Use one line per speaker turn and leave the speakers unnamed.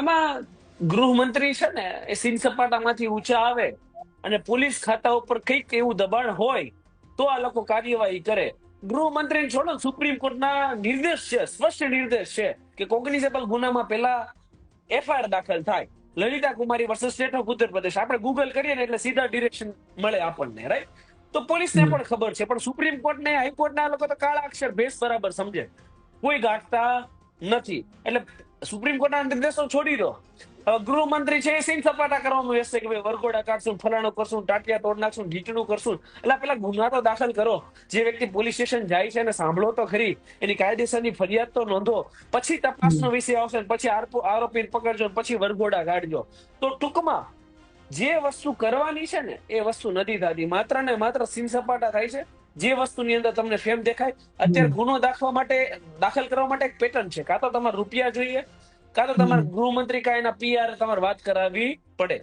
આમાં ગૃહમંત્રી છે ને એ સીન સપાટામાંથી ઊંચા આવે અને પોલીસ ખાતા ઉપર કંઈક એવું દબાણ હોય તો આ લોકો કાર્યવાહી કરે. ગૃહમંત્રી છોડો, સુપ્રીમ કોર્ટના નિર્દેશ છે, સ્પષ્ટ નિર્દેશ છે કે કોગ્નિઝેબલ ગુનામાં પહેલા એફઆઈઆર દાખલ થાય. લલિતા કુમારી versus state of Uttar Pradesh આપણે ગૂગલ કરીએ ને એટલે સીધા ડિરેક્શન મળે આપણને, રાઈટ? તો પોલીસને પણ ખબર છે, પણ સુપ્રીમ કોર્ટ ને હાઈકોર્ટના લોકો તો કાળા અક્ષર ભેસ બરાબર સમજે, કોઈ ગાંઠતા નથી. એટલે સુપ્રીમ કોર્ટના નિર્દેશો છોડી દો, ગૃહમંત્રી છે એ સીન સપાટા કરવામાં વ્યસ્ત છે કે ભાઈ વરઘોડા કાઢશું, ફલાણું કરશું, ટાટિયા તોડ નાખશું, ઢીચણું કરશું. એટલે પેલા ગુના તો દાખલ કરો. જે વ્યક્તિ પોલીસ સ્ટેશન જાય છે એને સાંભળો તો ખરી, એની કાયદેસરની ફરિયાદ તો નોંધો, પછી તપાસનો વિષય આવશે, પછી આરોપી પકડજો, પછી વરઘોડા કાઢજો. તો ટૂંકમાં જે વસ્તુ કરવાની છે ને એ વસ્તુ નથી થતી, માત્ર ને માત્ર સીન સપાટા થાય છે. જે વસ્તુની અંદર તમને ફેમ દેખાય, અત્યારે ગુનો દાખલ કરવા માટે એક પેટર્ન છે, કાં તો તમારે રૂપિયા જોઈએ, કાં તો તમારે ગૃહમંત્રી કા એના પીઆર તમારે વાત કરાવવી પડે.